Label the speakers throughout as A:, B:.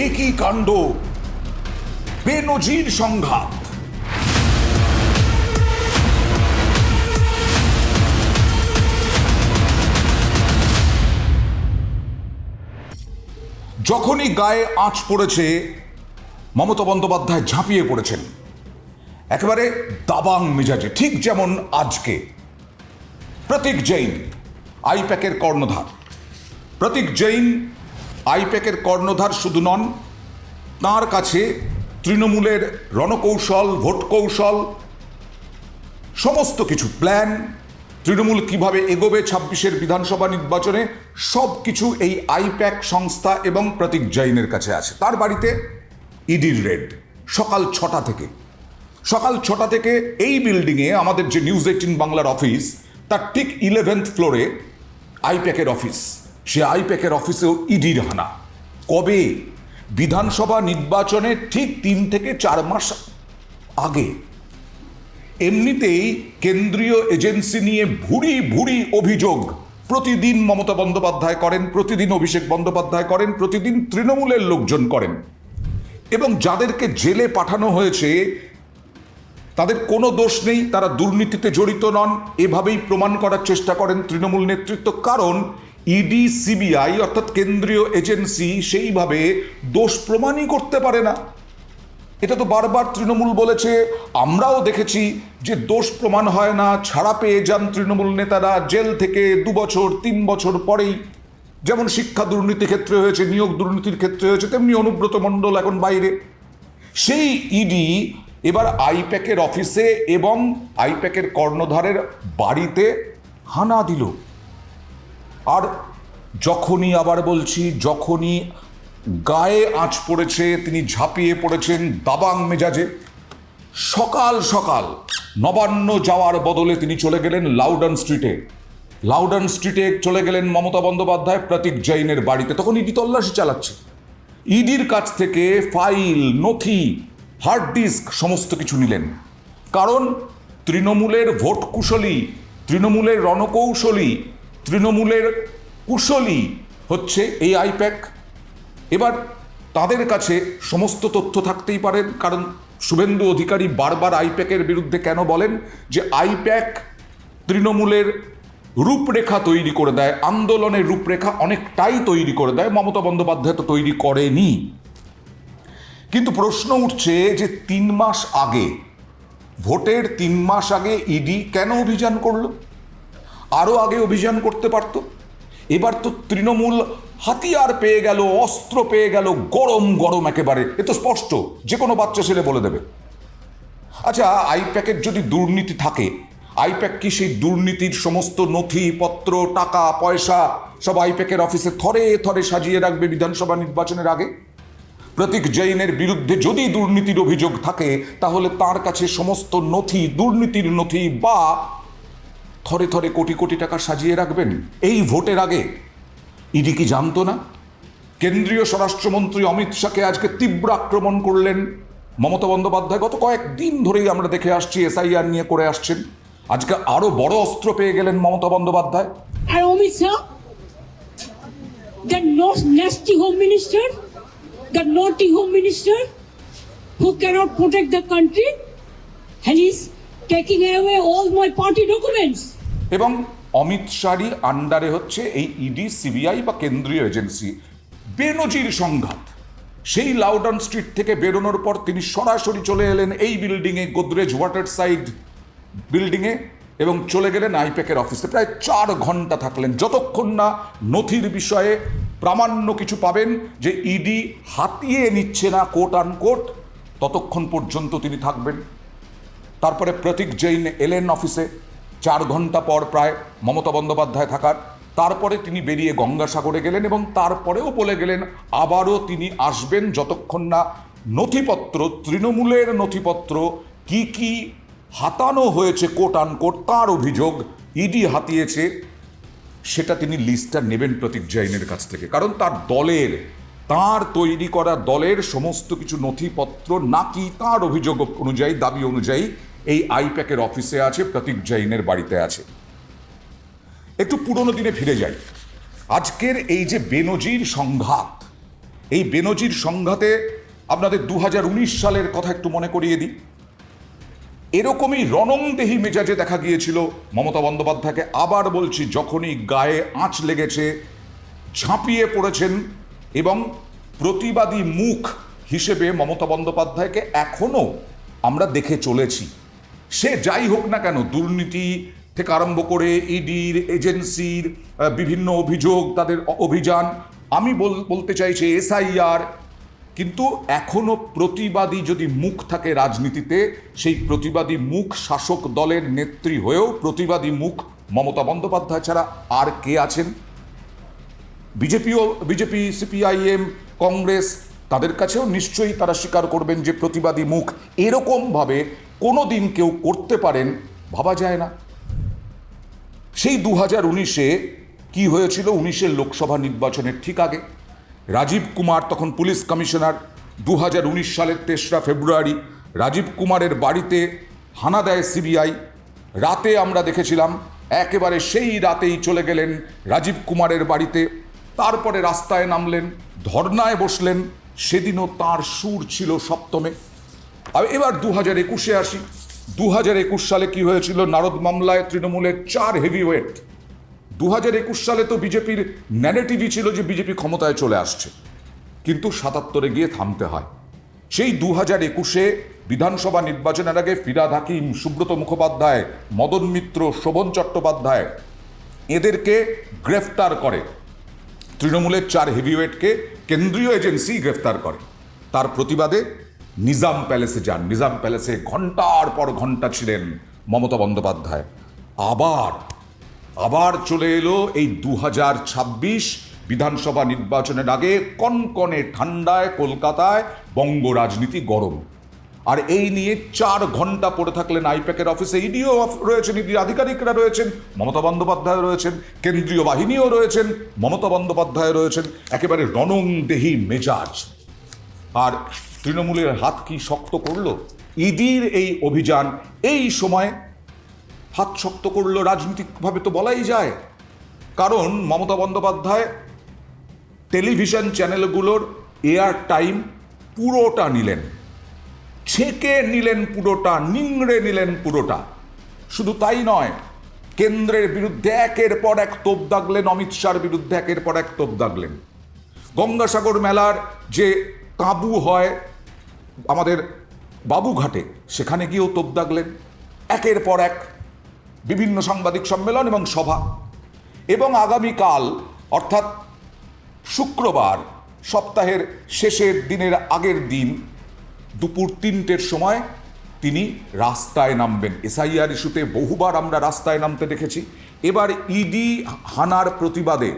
A: একই কাণ্ড, বেনজির সংঘাত। যখনই গায়ে আঁচ পড়েছে, মমতা বন্দ্যোপাধ্যায় ঝাঁপিয়ে পড়েছেন একেবারে দাবাং মেজাজে, ঠিক যেমন আজকে। প্রতীক জৈন আইপ্যাকের কর্ণধার, প্রতীক জৈন আইপ্যাকের কর্ণধার শুধু নন, তাঁর কাছে তৃণমূলের রণকৌশল, ভোট কৌশল, সমস্ত কিছু প্ল্যান, তৃণমূল কিভাবে এগোবে 26-এর বিধানসভা নির্বাচনে, সব কিছু এই আইপ্যাক সংস্থা এবং প্রতীক জৈনের কাছে আছে। তার বাড়িতে ইডির রেড সকাল 6টা থেকে এই বিল্ডিংয়ে, আমাদের যে নিউজ 18 বাংলার অফিস, তার ঠিক 11th ফ্লোরে আইপ্যাকের অফিস। সে আইপ্যাকের অফিসেও ইডির হানা। কবে? বিধানসভা নির্বাচনে ঠিক 3 থেকে 4 মাস আগে। এমনিতেই কেন্দ্রীয় এজেন্সি নিয়ে ভুরি ভুরি অভিযোগ প্রতিদিন মমতা বন্দ্যোপাধ্যায় করেন, প্রতিদিন অভিষেক বন্দ্যোপাধ্যায় করেন, প্রতিদিন তৃণমূলের লোকজন করেন, এবং যাদেরকে জেলে পাঠানো হয়েছে তাদের কোনো দোষ নেই, তারা দুর্নীতিতে জড়িত নন, এভাবেই প্রমাণ করার চেষ্টা করেন তৃণমূল নেতৃত্ব। কারণ ইডি, সিবিআই অর্থাৎ কেন্দ্রীয় এজেন্সি সেইভাবে দোষ প্রমাণই করতে পারে না। এটা তো বারবার তৃণমূল বলেছে, আমরাও দেখেছি যে দোষ প্রমাণ হয় না, ছাড়া পেয়ে যান তৃণমূল নেতারা জেল থেকে 2 বছর 3 বছর পরেই। যেমন শিক্ষা দুর্নীতির ক্ষেত্রে হয়েছে, নিয়োগ দুর্নীতির ক্ষেত্রে হয়েছে, তেমনি অনুব্রত মণ্ডল এখন বাইরে। সেই ইডি এবার আইপ্যাকের অফিসে এবং আইপ্যাকের কর্ণধারের বাড়িতে হানা দিল। আর যখনই, আবার বলছি, যখনই গায়ে আঁচ পড়েছে, তিনি ঝাঁপিয়ে পড়েছেন দাবাং মেজাজে। সকাল সকাল নবান্ন যাওয়ার বদলে তিনি চলে গেলেন লাউডন স্ট্রিটে চলে গেলেন মমতা বন্দ্যোপাধ্যায় প্রতীক জৈনের বাড়িতে। তখন ইডি তল্লাশি চালাচ্ছে। ইডির কাছ থেকে ফাইল, নথি, হার্ড ডিস্ক সমস্ত কিছু নিলেন। কারণ তৃণমূলের ভোট কুশলী, তৃণমূলের রণকৌশলী, তৃণমূলের কুশলী হচ্ছে এই আইপ্যাক। এবার তাদের কাছে সমস্ত তথ্য থাকতেই পারেন, কারণ শুভেন্দু অধিকারী বারবার আইপ্যাকের বিরুদ্ধে কেন বলেন যে আইপ্যাক তৃণমূলের রূপরেখা তৈরি করে দেয়, আন্দোলনের রূপরেখা অনেকটাই তৈরি করে দেয়। মমতা বন্দ্যোপাধ্যায় তো তৈরি করেনি। কিন্তু প্রশ্ন উঠছে যে 3 মাস আগে, ভোটের 3 মাস আগে ইডি কেন অভিযান করলো? আরও আগে অভিযান করতে পারত। এবার তো তৃণমূল হাতিয়ার পেয়ে গেল, অস্ত্র পেয়ে গেল, গরম গরম একেবারে। এ তো স্পষ্ট, যে কোনো বাচ্চা ছেলে বলে দেবে। আচ্ছা, আইপ্যাকের যদি দুর্নীতি থাকে, আইপ্যাক কি সেই দুর্নীতির সমস্ত নথিপত্র, টাকা পয়সা সব আইপ্যাকের অফিসে থরে থরে সাজিয়ে রাখবে বিধানসভা নির্বাচনের আগে? প্রতীক জৈনের বিরুদ্ধে যদি দুর্নীতির অভিযোগ থাকে, তাহলে তার কাছে সমস্ত নথি, দুর্নীতির নথি বা থরে থরে কোটি কোটি টাকা সাজিয়ে রাখবেন এই ভোটের আগে? ইডি কি জানতো না? কেন্দ্রীয় স্বরাষ্ট্রমন্ত্রী অমিত শাহকে আজকে তীব্র আক্রমণ করলেন মমতা বন্দ্যোপাধ্যায়। গত কয়েকদিন ধরেই আমরা দেখে আসছি এসআইআর নিয়ে করে আসছেন। আজকে আরো বড় অস্ত্র পেয়ে গেলেন মমতা বন্দ্যোপাধ্যায়।
B: আর Amit Shah, the nasty home minister, the naughty home minister who cannot protect the country, and he's taking away all my party documents.
A: এবং অমিত শাহরই আন্ডারে হচ্ছে এই ইডি, সিবিআই বা কেন্দ্রীয় এজেন্সি। বেনজির সংঘাত। সেই লাউডন স্ট্রিট থেকে বেরোনোর পর তিনি সরাসরি চলে এলেন এই বিল্ডিংয়ে, গোদরেজ ওয়াটার সাইড বিল্ডিংয়ে, এবং চলে গেলেন আইপ্যাকের অফিসে। প্রায় 4 ঘন্টা থাকলেন, যতক্ষণ না নথির বিষয়ে প্রামাণ্য কিছু পাবেন যে ইডি হাতিয়ে নিচ্ছে না কোট আনকোট, ততক্ষণ পর্যন্ত তিনি থাকবেন। তারপরে প্রতীক জৈন এলেন অফিসে 4 ঘন্টা পর প্রায় মমতা বন্দ্যোপাধ্যায় থাকার। তারপরে তিনি বেরিয়ে গঙ্গাসাগরে গেলেন এবং তারপরেও বলে গেলেন আবারও তিনি আসবেন যতক্ষণ না নথিপত্র, তৃণমূলের নথিপত্র কি কি হাতানো হয়েছে কোট আনকোট, তার অভিযোগ ইডি হাতিয়েছে, সেটা তিনি লিস্টটা নেবেন প্রতীক জৈনের কাছ থেকে। কারণ তার তৈরি করা দলের সমস্ত কিছু নথিপত্র নাকি তার অভিযোগ অনুযায়ী, দাবি অনুযায়ী এই আইপ্যাকের অফিসে আছে, প্রতীক জৈনের বাড়িতে আছে। একটু পুরনো দিনে ফিরে যাই। আজকের এই যে বেনজির সংঘাত, এই বেনজির সংঘাতে আপনাদের 2019 সালের কথা একটু মনে করিয়ে দিই। এরকমই রণংদেহী মেজাজে দেখা গিয়েছিল মমতা বন্দ্যোপাধ্যায়কে। আবার বলছি, যখনই গায়ে আঁচ লেগেছে ঝাঁপিয়ে পড়েছেন, এবং প্রতিবাদী মুখ হিসেবে মমতা বন্দ্যোপাধ্যায়কে এখনও আমরা দেখে চলেছি। সে যাই হোক না কেন, দুর্নীতি থেকে আরম্ভ করে ইডির, এজেন্সির বিভিন্ন অভিযোগ, তাদের অভিযান, আমি বলতে চাইছি SIR, কিন্তু এখনো প্রতিবাদী যদি মুখ থাকে রাজনীতিতে, সেই প্রতিবাদী মুখ শাসক দলের নেত্রী হয়েও প্রতিবাদী মুখ মমতা বন্দ্যোপাধ্যায় ছাড়া আর কে আছেন? বিজেপি, CPIM, কংগ্রেস, তাদের কাছেও নিশ্চয়ই তারা স্বীকার করবেন যে প্রতিবাদী মুখ এরকমভাবে কোনো দিন কেউ করতে পারেন ভাবা যায় না। সেই 2019-এ কি হয়েছিল? 19-এর লোকসভা নির্বাচনের ঠিক আগে রাজীব কুমার, তখন পুলিশ কমিশনার, 2019 সালের 3রা ফেব্রুয়ারি রাজীব কুমারের বাড়িতে হানা দেয় CBI। রাতে আমরা দেখেছিলাম, একেবারে সেই রাতেই চলে গেলেন রাজীব কুমারের বাড়িতে, তারপরে রাস্তায় নামলেন, ধর্নায় বসলেন। সেদিনও তার সুর ছিল সপ্তমে। আর এবার 2021-এ আসি। 2021 সালে কি হয়েছিল? নারদ মামলায় তৃণমূলের 4 হেভিওয়েট। 2021 সালে তো বিজেপির ন্যারেটিভই ছিল যে বিজেপি ক্ষমতায় চলে আসছে, কিন্তু 77-এ গিয়ে থামতে হয়। সেই 2021-এ বিধানসভা নির্বাচনের আগে ফিরহাদ হাকিম, সুব্রত মুখোপাধ্যায়, মদন মিত্র, শোভন চট্টোপাধ্যায়, এদেরকে গ্রেফতার করে। তৃণমূলের 4 হেভিওয়েটকে কেন্দ্রীয় এজেন্সি গ্রেফতার করে। তার প্রতিবাদে নিজাম প্যালেসে যান। নিজাম প্যালেসে ঘন্টার পর ঘন্টা ছিলেন মমতা বন্দ্যোপাধ্যায়। আবার চলে এলো এই 2026 বিধানসভা নির্বাচনের আগে কনকনে ঠান্ডায় কলকাতায় বঙ্গ রাজনীতি গরম। আর এই নিয়ে 4 ঘন্টা পড়ে থাকলেন আইপ্যাকের অফিসে। ইডিও রয়েছেন, ইডির আধিকারিকরা রয়েছেন, মমতা বন্দ্যোপাধ্যায় রয়েছেন, কেন্দ্রীয় বাহিনীও রয়েছেন, মমতা বন্দ্যোপাধ্যায় রয়েছেন। একেবারে রণংদেহী মেজাজ। আর তৃণমূলের হাত কি শক্ত করলো? ইডির এই অভিযান এই সময় হাত শক্ত করলো রাজনৈতিকভাবে তো বলাই যায়। কারণ মমতা বন্দ্যোপাধ্যায় টেলিভিশন চ্যানেলগুলোর এয়ার টাইম পুরোটা নিলেন, ছেঁকে নিলেন পুরোটা, নিংড়ে নিলেন পুরোটা। শুধু তাই নয়, কেন্দ্রের বিরুদ্ধে একের পর এক তোপ দাগলেন, অমিত শাহর বিরুদ্ধে একের পর এক তোপ দাগলেন। গঙ্গাসাগর মেলার যে তাঁবু হয় আমাদের বাবুঘাটে, সেখানে গিয়েও তোপ দাগলেন একের পর এক, বিভিন্ন সাংবাদিক সম্মেলন এবং সভা। এবং আগামীকাল অর্থাৎ শুক্রবার, সপ্তাহের শেষের দিনের আগের দিন দুপুর 3টের সময় তিনি রাস্তায় নামবেন। SIR ইস্যুতে বহুবার আমরা রাস্তায় নামতে দেখেছি। এবার ইডি হানার প্রতিবাদে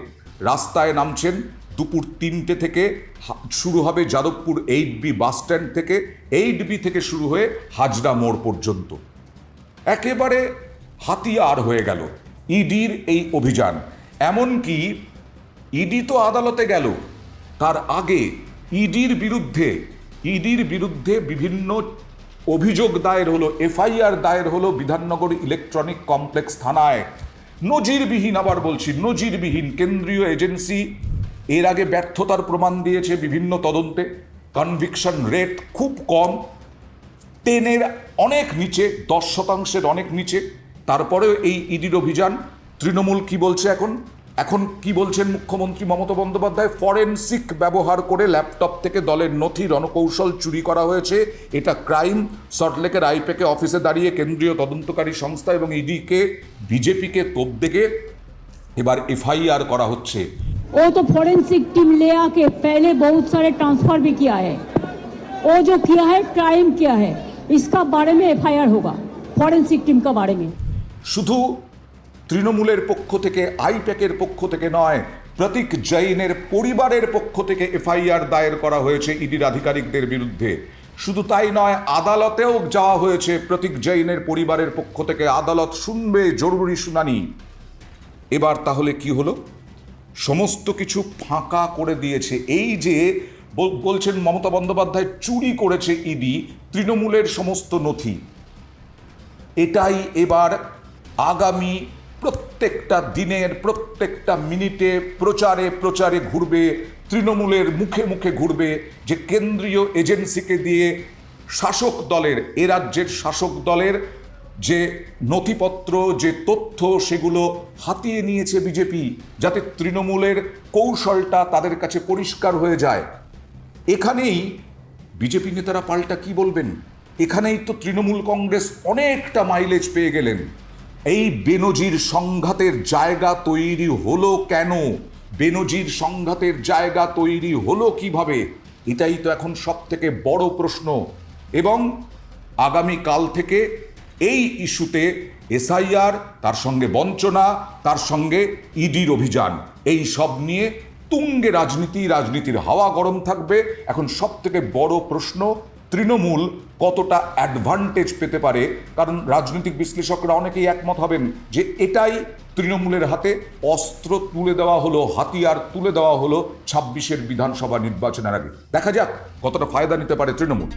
A: রাস্তায় নামছেন। দুপুর 3টে থেকে শুরু হবে যাদবপুর 8B বাস স্ট্যান্ড থেকে, 8B থেকে শুরু হয়ে হাজরা মোড় পর্যন্ত। একেবারে হাতিয়ার হয়ে গেল ইডির এই অভিযান। এমনকি ইডি তো আদালতে গেল, তার আগে ইডির বিরুদ্ধে বিভিন্ন অভিযোগ দায়ের হলো, FIR দায়ের হলো বিধাননগর ইলেকট্রনিক কমপ্লেক্স থানায়। নজিরবিহীন, আবার বলছি নজিরবিহীন। কেন্দ্রীয় এজেন্সি এর আগে ব্যর্থতার প্রমাণ দিয়েছে বিভিন্ন তদন্তে। কনভিকশন রেট খুব কম, 10-এর অনেক নিচে, 10% অনেক নিচে। তারপরেও এই ইডির অভিযান। তৃণমূল কি বলছে এখন কি বলছেন মুখ্যমন্ত্রী মমতা বন্দ্যোপাধ্যায়? ফরেনসিক ব্যবহার করে ল্যাপটপ থেকে দলের নথি রণকৌশল চুরি করা হয়েছে, এটা ক্রাইম। সল্টলেকের আইপ্যাকে অফিসে দাঁড়িয়ে কেন্দ্রীয় তদন্তকারী সংস্থা এবং ইডিকে, বিজেপিকে তোপ দেখে এবার FIR করা হচ্ছে।
B: वो तो फॉरेंसिक टीम ले आके पहले बहुत सारे ट्रांसफर भी किया है। वो जो किया है क्राइम किया है, इसका बारे में FIR होगा फॉरेंसिक टीम का बारे में।
A: শুধু তৃণমূলের পক্ষ থেকে, আইপ্যাকের পক্ষ থেকে নয়, প্রতীক জৈনের পরিবারের পক্ষ থেকে FIR দায়ের করা হয়েছে ইডির আধিকারিকদের বিরুদ্ধে। শুধু তাই নয়, আদালতেও যাওয়া হয়েছে প্রতীক জৈনের পরিবারের পক্ষ থেকে। আদালত শুনবে, জরুরি শুনানি। এবার তাহলে কি হলো? সমস্ত কিছু ফাঁকা করে দিয়েছে। এই যে বলছেন মমতা বন্দ্যোপাধ্যায় চুরি করেছে ইডি তৃণমূলের সমস্ত নথি, এটাই এবার আগামী প্রত্যেকটা দিনের প্রত্যেকটা মিনিটে প্রচারে ঘুরবে তৃণমূলের মুখে মুখে ঘুরবে যে কেন্দ্রীয় এজেন্সিকে দিয়ে শাসক দলের, এ রাজ্যের শাসক দলের যে নথিপত্র, যে তথ্য, সেগুলো হাতিয়ে নিয়েছে বিজেপি, যাতে তৃণমূলের কৌশলটা তাদের কাছে পরিষ্কার হয়ে যায়। এখানেই বিজেপি নেতারা পাল্টা কি বলবেন? এখানেই তো তৃণমূল কংগ্রেস অনেকটা মাইলেজ পেয়ে গেলেন। এই বেনজির সংঘাতের জায়গা তৈরি হলো কেন? বেনজির সংঘাতের জায়গা তৈরি হলো কিভাবে? এটাই তো এখন সব থেকে বড় প্রশ্ন। এবং আগামীকাল থেকে এই ইস্যুতে এসআইআর, তার সঙ্গে বঞ্চনা, তার সঙ্গে ইডির অভিযান, এই সব নিয়ে তুঙ্গে রাজনীতির হাওয়া গরম থাকবে। এখন সব থেকে বড় প্রশ্ন, তৃণমূল কতটা অ্যাডভান্টেজ পেতে পারে? কারণ রাজনৈতিক বিশ্লেষকরা অনেকেই একমত হবেন যে এটাই তৃণমূলের হাতে অস্ত্র তুলে দেওয়া হলো, হাতিয়ার তুলে দেওয়া হলো 26-এর বিধানসভা নির্বাচনের আগে। দেখা যাক কতটা ফায়দা নিতে পারে তৃণমূল।